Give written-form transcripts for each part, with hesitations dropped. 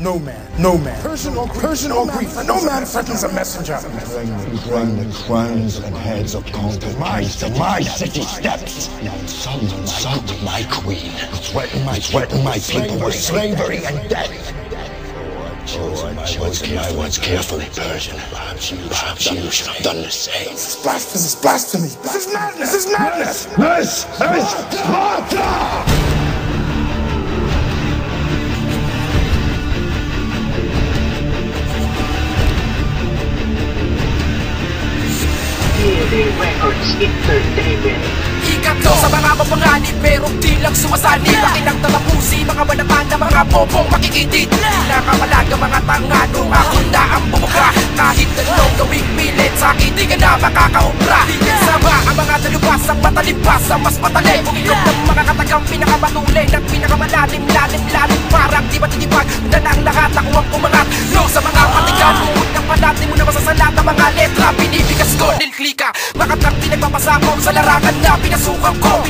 no man, Persian or Greek, no man threatens a messenger. Bring the crowns and heads of conquered kings to my city steps. Now insult my queen, threaten my people with slavery and death. I've chosen my words carefully, Persian. Perhaps you should have done the same. This is blasphemy. This is madness. This is Sparta! Records Entertainment. Ikatlo sa mga mapanganib pero di lang sumasanib. Pakinang tatapusi, mga banatan na mga bobong makikitid. Nakapalaga mga tangano, ako na ang bumuka. Kahit anong gawing pilit, sa akin di ka na makakaubra. Sama ang mga talubas, ang matalipas, ang mas matalim. Bumilog ng mga katagang pinakamatulay ng pinakamalalim. Parang di matitipag na ang lahat ako ang pumangat. No sa mga patigan, buod ng panat, di mo na masasalat ang mga letra. Binibigas ko, nilklika. Makatang pinagpapasapaw sa larangan na pinasukan ko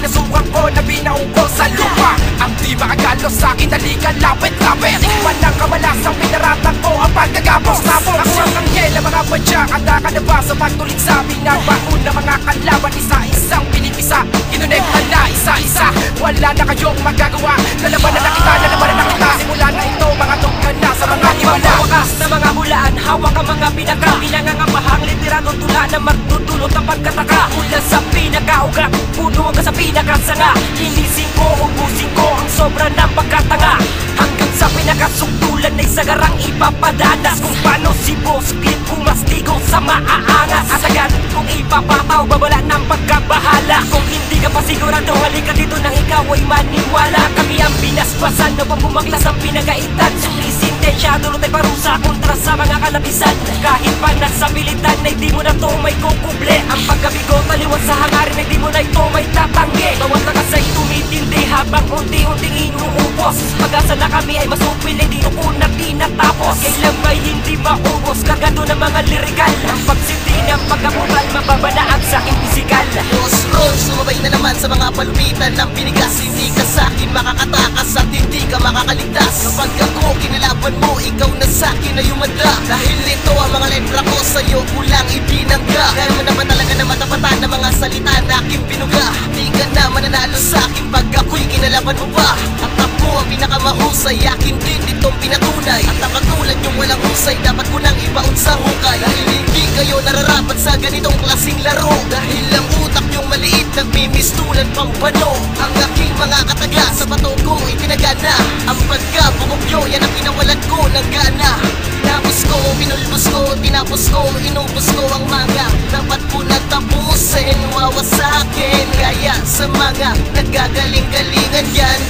na binaong ko sa lupa. Ang di makagalos sa akin, dalikan, lapit Iwan ng kamalasang pinaratang ko ang pagkagapos. Ang siyang kangyel ang mga badya, handa ka na ba sa pagtulit sa binabaon na mga kalaban, isa-isang pinipisa. Kinonekta na isa-isa, wala na kayong magagawa. Lalabanan na kita, simula na ito, mga tungkan na sa mga himala. Wakas na mga mulaan, hawak ang mga pinaka. Pinangangapahang literado tula na magdudulot ang pagkataka. Mula sa pinakaugat, puno hanggang sa pinakasanga. Ilisin ko, ubusin ko ang sobra ng pagkatanga. Hanggang sa pinakasungtulan ay sagarang ipapadanas. Kung paano si Boss Clip kumastigo sa maaangas. At agad kung ipapataw, babala ng pagkabahala. Kung hindi ka pa sigurado, halika dito nang ikaw ay maniwala. Kami ang binasbasan, upang bumaglas ang pinagaitan. Sintensya, dulot ay parusa kontra sa mga kalabisan. Kahit pa nasa militan ay di mo na to may kukuble. Ang pagkabigo, taliwan sa hangarin ay di mo na ito may tatanggi. Bawat lakas ay tumitindi habang unti-unting inuubos. Pag-asa na kami ay masupil, hindi ko na tinatapos. Kailan ba'y hindi maubos, kargado ng mga lirikal. Ang pagsindi ng pagkaputal, mababanaan sa aking pisikal. Boss Rolls, sumabay na naman sa mga palupitan ng pinigas. Hindi ka sa'kin makakatakas at hindi ka makakaligtas. Kapag ako kinalaban mo, ikaw na sa'kin na yumanda. Dahil ito ang mga letra ko, sa'yo kulang ibinangga. Kaya mo naman talaga na matapatan ng mga salita na aking binuga. Di ka na mananalo sa'kin pag ako'y kinalaban mo pa. At ako ang pinakamahusay, akin din itong pinatunay. At ang katulad yung walang husay, dapat ko nang ibaon sa hukay. Dahil hindi kayo nararapat sa ganitong klaseng laro. Dahil ang utak nyong maliit, nagmimistulan pampano. Ang aking mga kataga sa bato ko itinagana. Ang pagkabugog nyo, yan ang pinawalan ko ng gana. Tinapos ko, pinulbos ko, tinapos ko, inubos ko ang mga dapat ko natapusin. Wawa sa akin, kaya sa mga nagagaling-galingan yan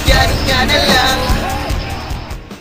nga na lang.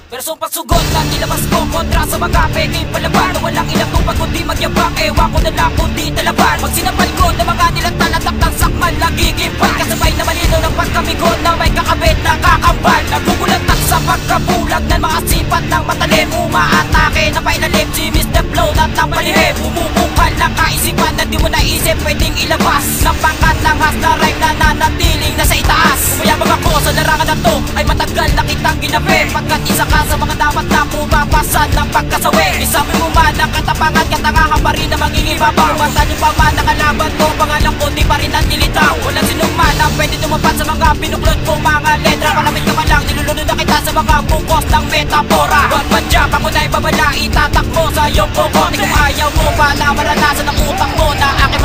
Pero pagsugot na nilabas ko kontra sa mga peking palaban. Na walang ilang tupag kundi magyabang, ewan ko na lang kundi talaban. Pag sinapal ko na mga nilatalatak ng sakman, nagigimpan. Kasabay na malino ng pagkamigon na may kakabit na kakambal. Nagugulatak sa pagkabulag ng mga sipat ng matalim. Umaatake na pailalim, simis na flow na napalihim. Umubukal ng kaisipan na di mo naisip pwedeng ilabas. Ng pangkat ng has na rhyme na nanatiling nasa itaas. Umayabang ako sa larangan na to ay matagal na kitang ginabi. Pagkat isa ka sa mga dapat na pumapasan ng pagkasawi. Isabi mo man ang katapangan, katangahan pa rin na mangingibabaw. Masan yung pa man ang kalaban ko, pangalan ko di pa rin ang nilitaw. Walang sinuman ang pwede tumapat sa mga pinuklot ko mga letra. Malamit ka man lang, nilulunod na kita sa mga bukos ng metapora. Wag madyap, ako na'y babala, itatak mo sa iyong buko. Kung ayaw mo pa na maranasan ang utak mo na aking